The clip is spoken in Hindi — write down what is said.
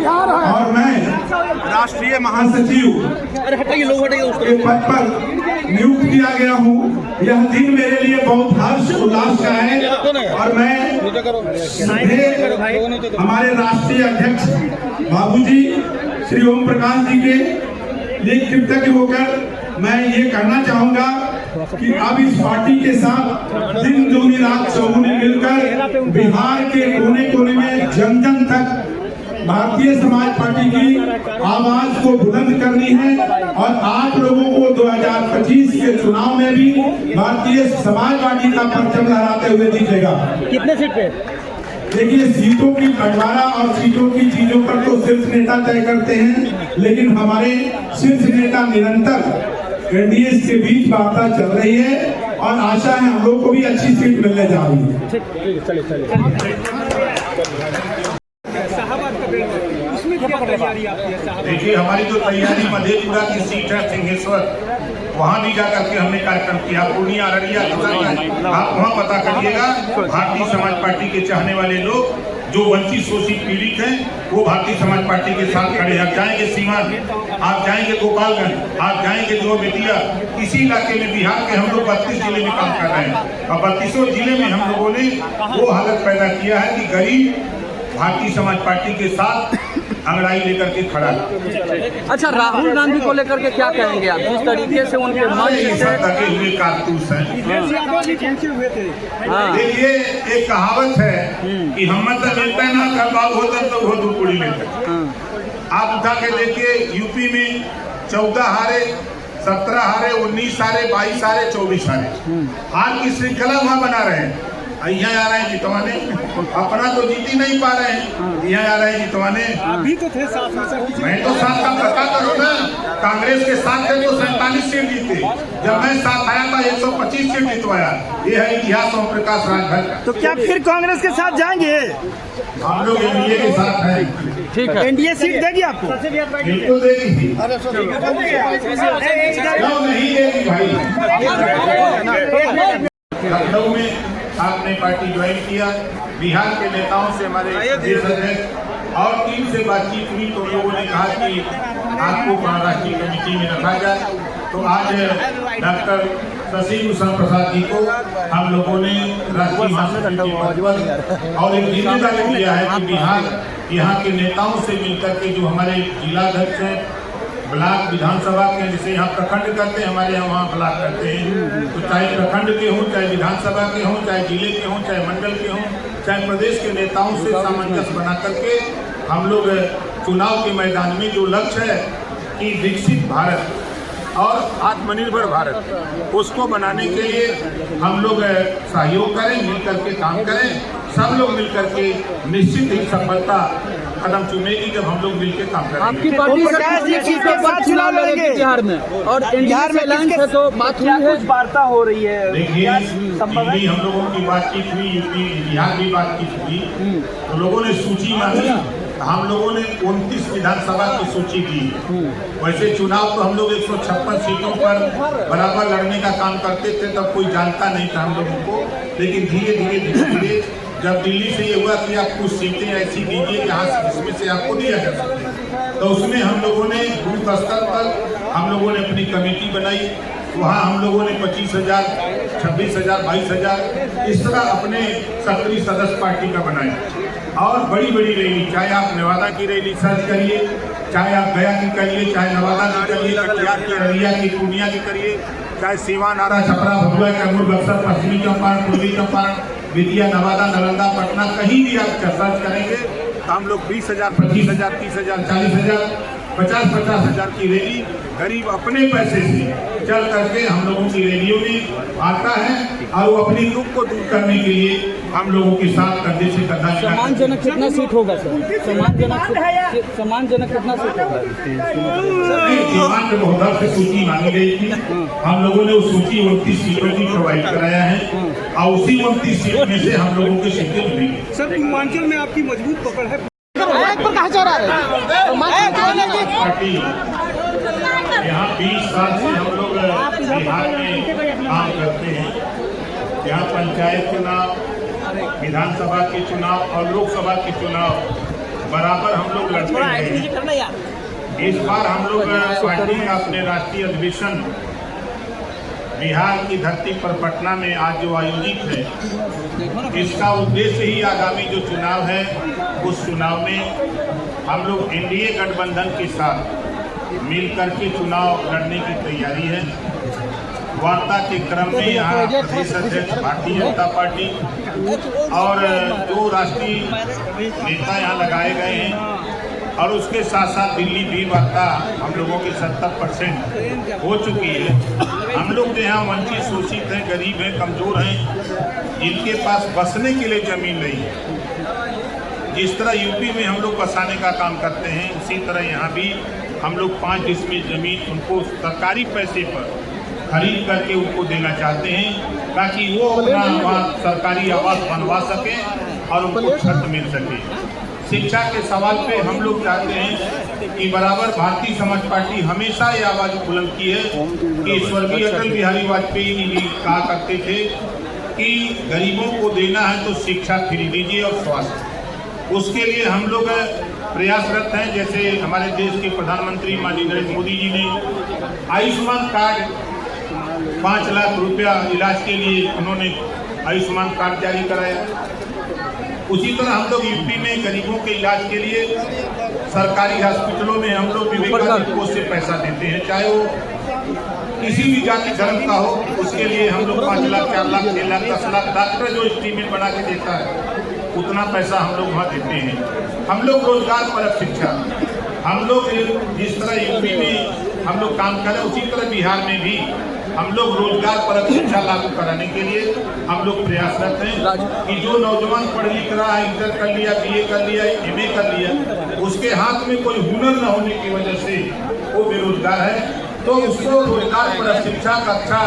और मैं राष्ट्रीय महासचिव के पद पर नियुक्त किया गया हूँ। यह दिन मेरे लिए बहुत हर्ष उल्लास का है और मैं हमारे राष्ट्रीय अध्यक्ष बाबूजी श्री ओम प्रकाश जी के लिए कृतज्ञ होकर मैं ये कहना चाहूँगा कि अब इस पार्टी के साथ दिन दूनी रात चौगुनी मिलकर बिहार के कोने कोने में जन जन तक भारतीय समाज पार्टी की आवाज को बुलंद करनी है और आप लोगों को 2025 के चुनाव में भी भारतीय समाज पार्टी का परचम लहराते हुए दिखेगा। कितने सीट पे? देखिए, सीटों की बंटवारा और सीटों की चीजों पर तो शीर्ष नेता तय करते हैं, लेकिन हमारे शीर्ष नेता निरंतर एनडीए के बीच वार्ता चल रही है और आशा है हम लोग को भी अच्छी सीट मिलने जा रही है। देखिए, हमारी जो तैयारी मधेपुरा की सीट है सिंहेश्वर, वहाँ भी जाकर के हमने कार्यक्रम किया। पूर्णिया, अररिया, आप वहाँ पता करिएगा। भारतीय समाज पार्टी के चाहने वाले लोग जो वंचित शोषित पीड़ित हैं वो भारतीय समाज पार्टी के साथ खड़े हैं। आप जाएंगे सीवान, आप जाएंगे गोपालगंज, आप जाएंगे जो बेतिया, इसी इलाके में बिहार के हम लोग 32 जिले में काम कर रहे हैं और 32 जिले में हम लोगों ने वो हालत पैदा किया है कि गरीब भारतीय समाज पार्टी के साथ अंगड़ाई लेकर के खड़ा है। अच्छा, राहुल गांधी को लेकर के क्या कहेंगे आप? जिस तरीके से उनके मन से ढके हुए कारतूस हैं। देखिए, एक कहावत है कि हिम्मत मिलता है ना कल बाबू होता तो वो दुपुड़ी लेते। आप उठा के देखिए, यूपी में 14 हारे, 17 हारे, 19 हारे, 22 हारे, 24 हारे, हार की श्रृंखला वहाँ बना रहे हैं। यहाँ आ रहे हैं जितवाने, अपना तो जीत ही नहीं पा रहे हैं, यहाँ आ रहे हैं जितवाने। अभी तो थे साथ में, मैं तो साथ का पता करो ना, कांग्रेस के साथ थे तो 47 सीट जीते, जब मैं साथ आया था 125 सीट जीतवाया। ये है इतिहास ओम प्रकाश राजभर का। तो क्या फिर कांग्रेस के साथ जाएंगे? हम लोग एनडीए के साथ हैं। ठीक है, एनडीए सीट देगी आपको? बिल्कुल देगी। क्यों नहीं देगी भाई? लखनऊ में आपने पार्टी ज्वाइन किया, बिहार के नेताओं से हमारे प्रदेश अध्यक्ष और टीम से बातचीत हुई तो लोगों ने कहा कि आपको राष्ट्रीय कमेटी में रखा जाए। तो आज डॉक्टर शशि भूषण प्रसाद जी को हम लोगों ने राष्ट्रीय महासचिव और एक जिम्मेदारी दिया है कि बिहार यहाँ के नेताओं से मिलकर के जो हमारे जिलाध्यक्ष हैं, ब्लॉक विधानसभा के, जैसे यहाँ प्रखंड करते हैं, हमारे यहाँ वहाँ ब्लॉक करते हैं, तो चाहे प्रखंड के हों, चाहे विधानसभा के हों, चाहे जिले के हों, चाहे मंडल के हों, चाहे प्रदेश के नेताओं से सामंजस्य बना करके हम लोग चुनाव के मैदान में जो लक्ष्य है कि विकसित भारत और आत्मनिर्भर भारत, उसको बनाने के लिए हम लोग सहयोग करें, मिलकर के काम करें। सब लोग मिलकर के निश्चित ही सफलता कदम चुनेगी जब हम लोग मिलकर काम करेंगे। आपकी पार्टी चुनाव लड़ेंगे बिहार में और बिहार में किसके तो बात हुई है, वार्ता हो रही है? देखिए, दिल्ली हम लोगों की बातचीत हुई, यूपी बिहार भी बातचीत हुई, तो लोगों ने सूची मांगी। हम लोगों ने 29 विधानसभा की सूची दी। वैसे चुनाव तो हम लोग 156 सीटों पर बराबर लड़ने का काम करते थे, तब कोई जानता नहीं था हम लोगों को, लेकिन धीरे धीरे जब दिल्ली से ये हुआ कि आप कुछ सीटें ऐसी दीजिए जहाँ जिसमें से आपको दिया जा सके, तो उसमें हम लोगों ने बूथ स्तर पर हम लोगों ने अपनी कमेटी बनाई। वहाँ हम लोगों ने 25,000, 26,000, 22,000 इस तरह अपने सक्रिय सदस्य पार्टी का बनाया और बड़ी बड़ी रैली, चाहे आप नवादा की रैली सर्च करिए, चाहे आप गया की करिए, चाहे नवादा की करिए, कटिहार की, अररिया की, पूर्णिया की करिए, चाहे सीवान, आरा, छपरा, भभुआ, कैमूर, बक्सर, पश्चिमी चंपारण, पूर्वी चंपारण, बेतिया, नवादा, नालंदा, पटना, कहीं भी आप सर्च करेंगे तो हम लोग 20,000, 25,000, 30,000, 40,000, 50,000 की रैली गरीब अपने पैसे से चल करके हम लोगों की रैलियों में आता है और वो अपनी दुख को दूर करने के लिए हम लोगों के साथ कंधे से कंधा मिला। सम्मानजनक कितना सीट होगा सर? सम्मानजनक कितना सीट होगा? मात्र बहुदर से सूची मांगी गई थी, हम लोगों ने उस सूची 29 सीटों की प्रोवाइड कराया है और उसी 29 सीट में से हम लोगों की सीटें मिलेंगी। सर, पूर्वांचल में आपकी मजबूत पकड़ है। पार्टी यहाँ 20 साल से हम लोग बिहार में काम करते हैं। यहाँ पंचायत चुनाव, विधानसभा के चुनाव और लोकसभा के चुनाव बराबर हम लोग लड़ते रहे हैं। इस बार हम लोग पार्टी का अपने राष्ट्रीय अधिवेशन बिहार की धरती पर पटना में आज जो आयोजित है, इसका उद्देश्य ही आगामी जो चुनाव है उस चुनाव में हम लोग एनडीए गठबंधन के साथ मिलकर के चुनाव लड़ने की तैयारी है। वार्ता के क्रम में यहाँ प्रदेश अध्यक्ष भारतीय जनता पार्टी और जो राष्ट्रीय नेता यहाँ लगाए गए हैं और उसके साथ साथ दिल्ली भी वार्ता हम लोगों की 70% हो चुकी है। हम लोग जो यहाँ वंचित शोषित हैं, गरीब हैं, कमजोर हैं, जिनके पास बसने के लिए जमीन नहीं है, जिस तरह यूपी में हम लोग बसाने का काम करते हैं उसी तरह यहाँ भी हम लोग 5 डिसमिल जमीन उनको सरकारी पैसे पर खरीद करके उनको देना चाहते हैं ताकि वो अपना वहाँ सरकारी आवास बनवा सकें और उनको छत मिल सके। शिक्षा के सवाल पे हम लोग चाहते हैं कि बराबर भारतीय समाज पार्टी हमेशा ये आवाज़ बुलंद की है कि स्वर्गीय अटल बिहारी वाजपेयी जी कहा करते थे कि गरीबों को देना है तो शिक्षा फ्री दीजिए और स्वास्थ्य। उसके लिए हम लोग प्रयासरत हैं। जैसे हमारे देश के प्रधानमंत्री माननीय नरेंद्र मोदी जी ने आयुष्मान कार्ड 5 लाख रुपया इलाज के लिए उन्होंने आयुष्मान कार्ड जारी कराया। उसी तरह हम लोग यूपी में गरीबों के इलाज के लिए सरकारी हॉस्पिटलों में हम लोग विवेकानंद कोष से पैसा देते हैं, चाहे वो किसी भी जाति धर्म का हो। उसके लिए हम लोग 5 लाख 4 लाख 6 लाख 10 लाख डॉक्टर जो एस्टीमेट बना के देता है उतना पैसा हम लोग वहाँ देते हैं। हम लोग रोजगार परक शिक्षा, हम लोग जिस तरह यूपी में हम लोग काम करें उसी तरह बिहार में भी हम लोग रोजगार परक शिक्षा लागू कराने के लिए हम लोग प्रयासरत हैं कि जो नौजवान पढ़ लिख रहा है, इंटर कर लिया, बीए कर लिया, एमए कर लिया, उसके हाथ में कोई हुनर न होने की वजह से वो बेरोजगार है, तो उसको रोजगार परक शिक्षा कक्षा